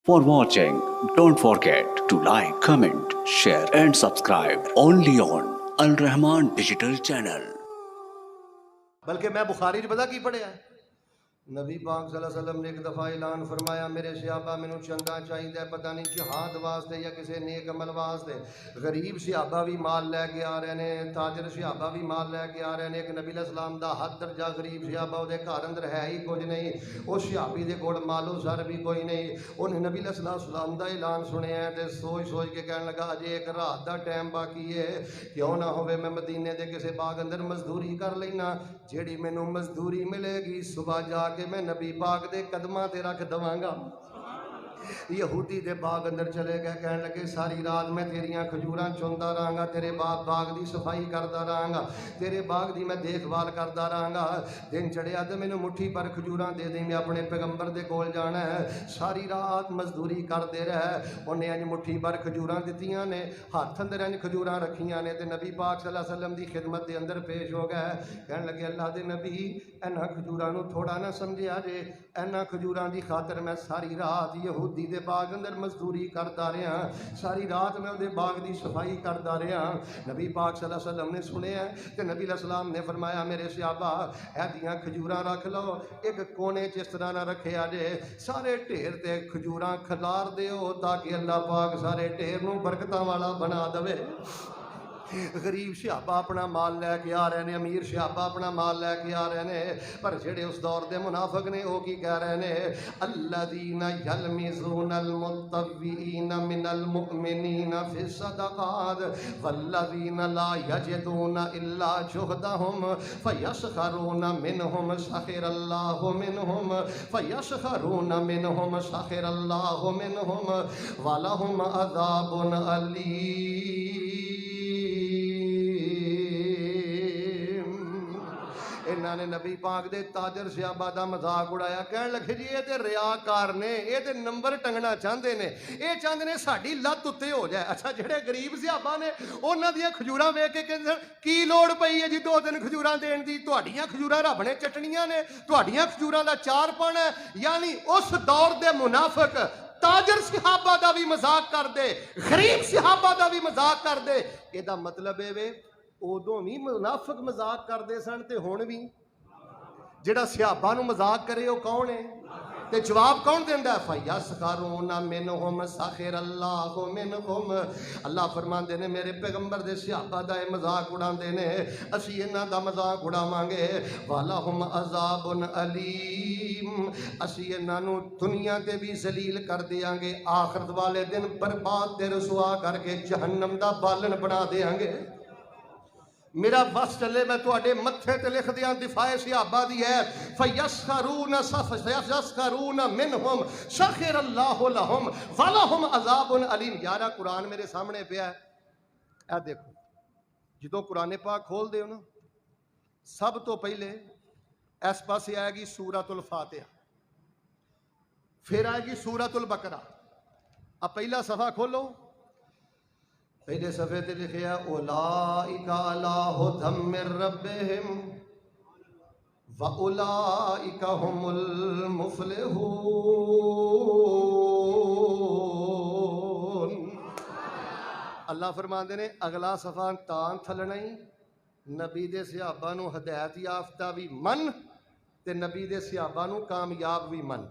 For watching, don't forget to like, comment, share and subscribe only on Al Rahman Digital Channel. بلکہ میں بخاری پتا کی پڑھیا نبی پاک صلی اللہ علیہ وسلم نے ایک دفعہ اعلان فرمایا میرے صحابہ مینوں چنگا چاہیے پتہ نہیں جہاد واسطے یا کسی نیک عمل واسطے غریب صحابہ بھی مال لے کے آ رہے ہیں تاجر صحابہ بھی مال لے کے آ رہے ہیں ایک نبی علیہ السلام دا حد درجہ غریب صحابہ دے گھر اندر ہے ہی کچھ نہیں اس صحابی دے کول مال و زر بھی کوئی نہیں انہیں نبی علیہ السلام دا اعلان سنیا ہے تے سوچ سوچ کے کہنے لگا اجے ایک رات دا ٹائم باقی ہے کیوں نہ ہوئے میں مدینے دے کسی باغ اندر مزدوری کر لینا جیڑی مینوں مزدوری ملے گی صبح جا کے میں نبی پاک دے قدماں تے رکھ دواں گا یہودی دے باغ اندر چلے گئے کہنے لگے ساری رات میں تیریاں کھجوراں چندا رہاں گا تیرے باغ دی صفائی کردا رہاں گا تیرے باغ دی میں دیکھ بھال کردا رہاں گا دن چڑھیا تے مینوں مٹھی پر کھجوراں دے دیں میں اپنے پیغمبر دے کول جانا ہے ساری رات مزدوری کردے رہے انہیں انج مٹھی پر کھجوراں دتیاں نے ہاتھ اندر انج کھجوراں رکھیاں نے تے نبی پاک صلی اللہ علیہ وسلم دی خدمت دے اندر پیش ہو گئے کہنے لگے اللہ دے نبی انہاں کھجوراں نوں تھوڑا نہ سمجھیا جے انہاں کھجوراں دی خاطر میں ساری رات یہودی دے باغ اندر مزدوری کرتا رہا ساری رات میں دے باغ دی صفائی کرتا رہا نبی پاک صلی اللہ علیہ وسلم نے سنیا کہ نبی علیہ السلام نے فرمایا میرے صحابہ ایدیاں کھجوراں رکھ لو ایک کونے اس طرح نہ رکھے آجے سارے ڈھیر تے کھجوراں کھلار دیو تاکہ اللہ پاک سارے ڈھیر نوں برکتاں والا بنا دوے غریب صحابہ اپنا مال لے کے آ رہے ہیں امیر صحابہ اپنا مال لے کے آ رہے ہیں پر جڑے اس دور دے منافق نے وہ کی کہہ رہے ہیں الذین یلمزون المطوعین من المؤمنین فی الصدقات والذین لا یجدون الا جہدہم فیسخرون منہم سخر اللہ منہم فیسخرون منہم سخر اللہ منہم ولہم عذاب علیم انہاں نے نبی پاک دے تاجر صحابہ دا مذاق اڑایا کہنے لگے جی یہ تے ریاکار نے یہ تے نمبر ٹنگنا چاہتے نے یہ چاہتے نے ساڈی لت اتے ہو جائے اچھا جڑے غریب صحابہ نے انہاں دیاں کھجوراں ویکھ کے کہندے کی لوڑ پئی ہے جی 2-3 کھجوراں دین دی تہاڈیاں کھجوراں رب نے چٹنیاں نے تہاڈیاں کھجوراں دا چار پانا ہے یعنی اس دور دے منافق تاجر صحابہ دا بھی مذاق کر دے غریب صحابہ دا بھی مذاق کر دے یہ دا مطلب ہے وے ادوں بھی منافق مذاق کرتے سن تے ہن بھی جڑا صحابہ نو مذاق کرے وہ کون ہے تے جواب کون دیندا ہے فیسخرون منہم سخر اللہ منہم اللہ فرماندے نے میرے پیغمبر دے صحابہ دا مذاق اڑاندے نے اسی انہاں دا مذاق اڑاواں گے ولہم عذاب علیم اسی انہاں نو دنیا تے بھی ذلیل کر دیاں گے آخرت والے دن برباد تے رسوا کر کے جہنم دا بالن بنا دیاں گے میرا بس چلے میں تو اڈے متھے تے لکھ دیاں دفاع صحابہ دی ہے فیسخرون منہم سخر اللہ لہم ولہم عذاب علیم یارا قرآن میرے سامنے پہ ہے اے دیکھو جدوں قرآن پاک کھول دے ہو نا سب تو پہلے اس پاسے آئے گی سورۃ الفاتحہ پھر آئے گی سورۃ البقرہ اب پہلا صفحہ کھولو پہلے صفحے تے لکھیا اولئک علی ھدی من ربہم واولئک ھم المفلحون اللہ فرماندے نے اگلا صفحہ تاں تھلنا ہی نبی دے صحابہ نو ہدایت یافتہ بھی من تے نبی دے صحابہ نو کامیاب بھی من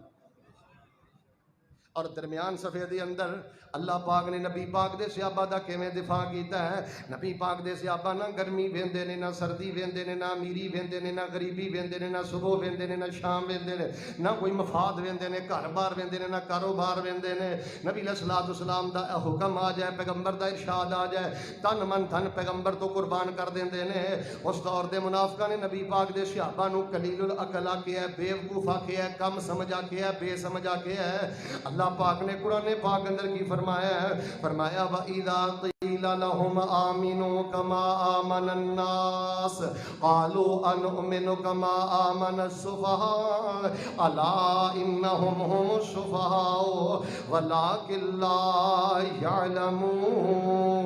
اور درمیان صفحے دے اندر اللہ پاک نے نبی پاک دے صحابہ دا کیویں دفاع کیتا ہے نبی پاک دے صحابہ نہ گرمی ویندے نے نہ سردی ویندے نے نہ امیری ویندے نے نہ غریبی ویندے نے نہ صبح ویندے نے نہ شام ویندے نے نہ کوئی مفاد ویندے نے گھر بار ویندے نے نہ کاروبار ویندے نے نبی علیہ الصلوۃ والسلام دا حکم آ جائے پیغمبر دا ارشاد آ جائے تن من دھن پیغمبر تو قربان کر دیندے نے اس دور دے منافقاں نے نبی پاک دے صحابہ نو قلیل العقل آکھیا ہے بے وقوف آکھیا ہے کم سمجھ آکھیا ہے بے سمجھ آکھیا ہے اللہ پاک نے قرآن پاک اندر کی فرمایا ہے فرمایا وَإِذَا قِيلَ لَهُمْ آمِنُوا كَمَا آمَنَ النَّاسِ قَالُوا أَنُؤْمِنُ كَمَا آمَنَ السُّفَهَاءُ أَلَا إِنَّهُمْ هُمُ السُّفَهَاءُ وَلَكِنْ لَا يَعْلَمُونَ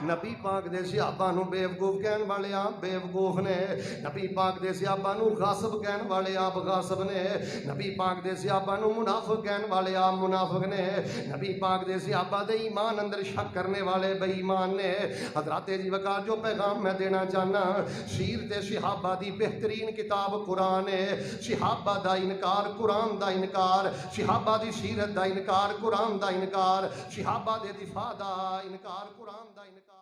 نبی پاک دے صحابہ نو بیوقوف کہن والے آپ بیوقوف نے، نبی پاک دے صحابہ نو غاصب کہن والے آپ غاصب نے، نبی پاک دے صحابہ نو منافق کہن والے آپ منافق نے، نبی پاک دے صحابہ دے ایمان اندر شک کرنے والے بے ایمان نے۔ حضرات جی وقار جو پیغام میں دینا چاہنا، سیرت صحابہ دی بہترین کتاب قرآن ہے۔ صحابہ دا انکار قرآن دا انکار، صحابہ دی سیرت دا انکار قرآن دا انکار، صحابہ دے دفاع دا انکار قرآن دا انکار۔